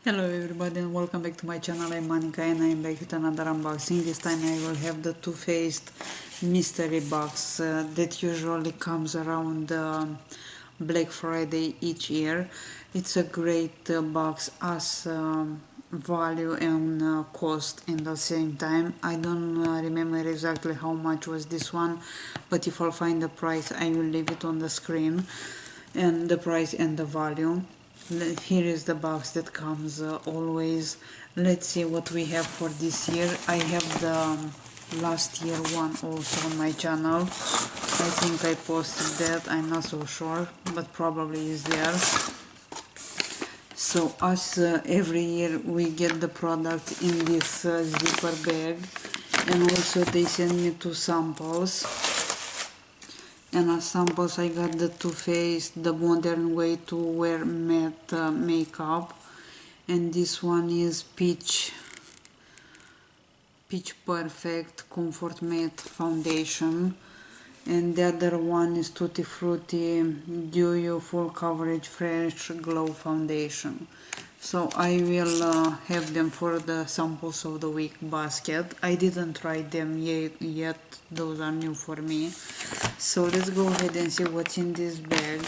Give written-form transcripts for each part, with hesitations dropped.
Hello everybody and welcome back to my channel. I'm Monica and I'm back with another unboxing. This time I will have the Too Faced mystery box that usually comes around Black Friday each year. It's a great box as value and cost in the same time. I don't remember exactly how much was this one, but if I'll find the price I will leave it on the screen, and the price and the value. Here is the box that comes always. Let's see what we have for this year. I have the last year one also on my channel. I think I posted that, I'm not so sure, but probably is there. So as every year we get the product in this zipper bag, and also they send me 2 samples. And as samples I got the Too Faced, the modern way to wear matte makeup, and this one is Peach Perfect Comfort Matte Foundation, and the other one is Tutti Frutti Dewy Full Coverage Fresh Glow Foundation. So I will have them for the samples of the week basket. I didn't try them yet, those are new for me. So let's go ahead and see what's in this bag.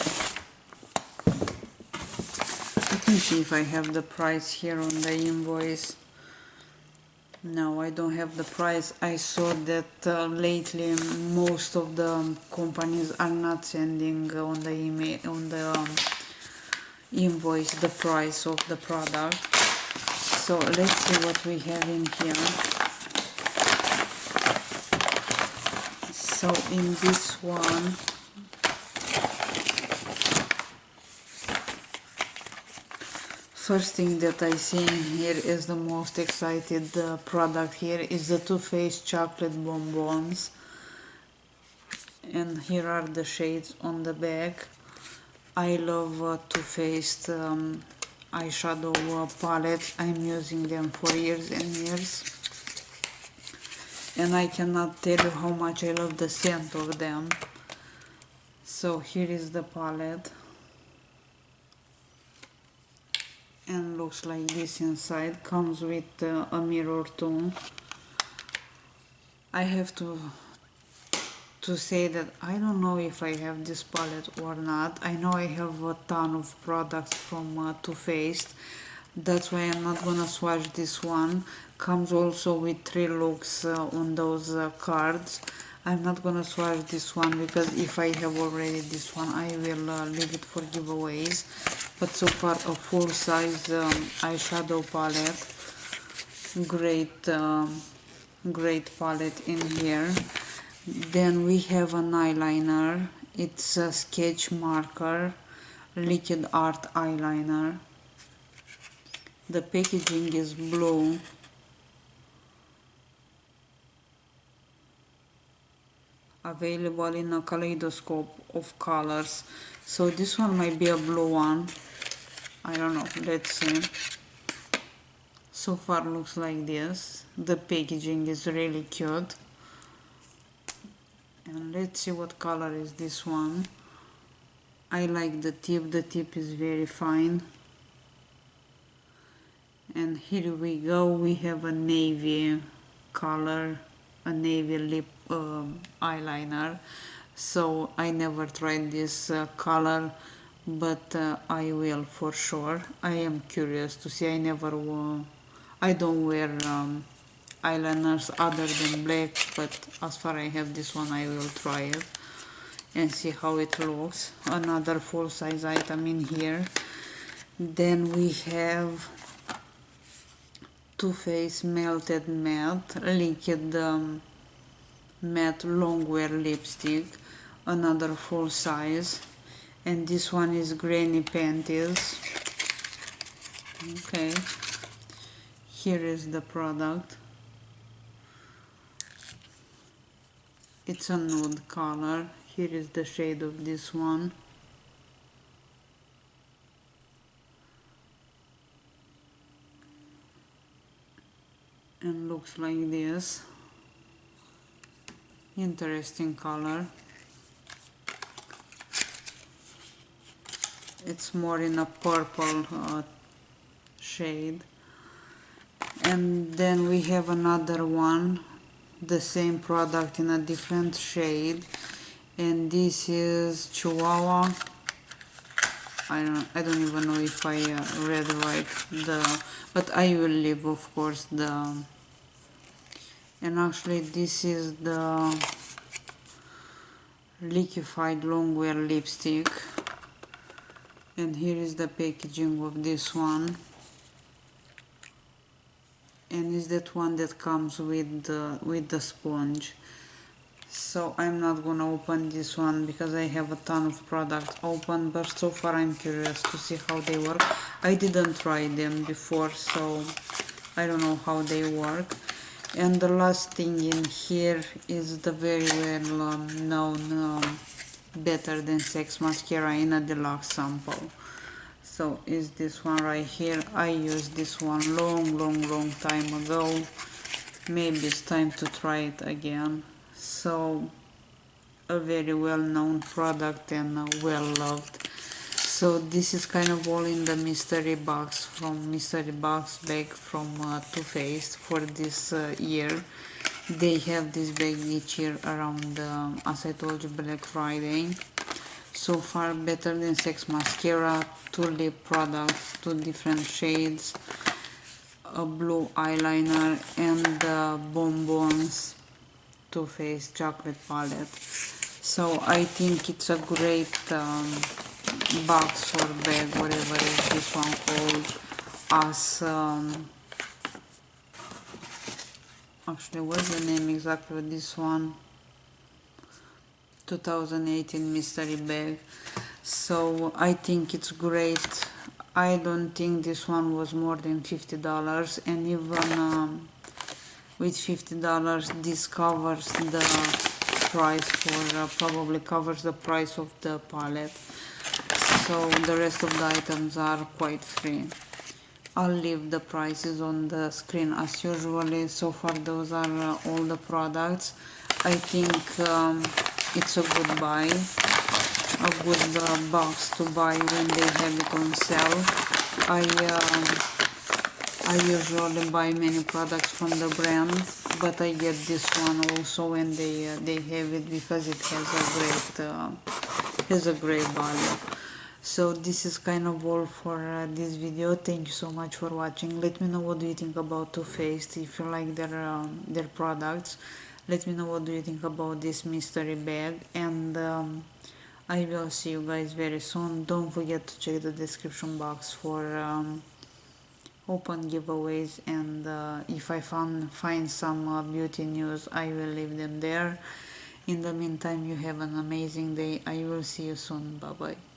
Let me see if I have the price here on the invoice. No, I don't have the price. I saw that lately most of the companies are not sending on the email, on the invoice, the price of the product. So let's see what we have in here. So in this one, first thing that I see in here is the most excited product here is the Too Faced Chocolate Bonbons. And here are the shades on the back. I love Too Faced eyeshadow palette. I'm using them for years and years. And I cannot tell you how much I love the scent of them. So here is the palette. And looks like this inside. Comes with a mirror too. I have to say that I don't know if I have this palette or not. I know I have a ton of products from Too Faced. That's why I'm not gonna swatch this one. Comes also with 3 looks on those cards. I'm not gonna swatch this one because if I have already this one I will leave it for giveaways. But so far a full size eyeshadow palette. Great palette in here. Then we have an eyeliner. It's a sketch marker liquid art eyeliner. The packaging is blue. Available in a kaleidoscope of colors. So this one might be a blue one. I don't know, let's see. So far looks like this. The packaging is really cute. And let's see what color is this one. I like the tip is very fine. And here we go, we have a navy color, a navy lip eyeliner. So I never tried this color, but I will for sure. I am curious to see. I don't wear eyeliners other than black, but as far I have this one I will try it and see how it looks. Another full size item in here. Then we have Too Faced Melted Matte Liquid Matte Longwear Lipstick, another full size, and this one is Granny Panties. Okay, here is the product. It's a nude color. Here is the shade of this one. And looks like this. Interesting color. It's more in a purple shade. And then we have another one, the same product in a different shade, and this is Chihuahua. I don't even know if I read right but I will leave, of course, and actually this is the liquefied longwear lipstick, and here is the packaging of this one, and is that one that comes with the sponge. So I'm not gonna open this one because I have a ton of products open, but so far I'm curious to see how they work. I didn't try them before, so I don't know how they work. And the last thing in here is the very well known Better Than Sex mascara in a deluxe sample. So is this one right here. I used this one long time ago. Maybe it's time to try it again. So a very well-known product and well loved. So this is kind of all in the mystery box bag from Too Faced for this year. They have this bag each year around, as I told you, Black Friday. So far, Better Than Sex mascara, 2 lip products, 2 different shades, a blue eyeliner, and Bonbons Too Faced chocolate palette. So I think it's a great box or bag, whatever is this one called, as actually what's the name exactly of this one, 2018 mystery bag. So I think it's great. I don't think this one was more than $50, and even with $50 this covers the price for probably covers the price of the palette. So the rest of the items are quite free. I'll leave the prices on the screen as usually. So far those are all the products. I think it's a good buy, a good box to buy when they have it on sale. I usually buy many products from the brand, but I get this one also when they have it because it has a great value. So this is kind of all for this video. Thank you so much for watching. Let me know what do you think about Too Faced, if you like their products. Let me know what do you think about this mystery bag, and I will see you guys very soon. Don't forget to check the description box for open giveaways, and if I find some beauty news, I will leave them there. In the meantime, you have an amazing day. I will see you soon. Bye bye.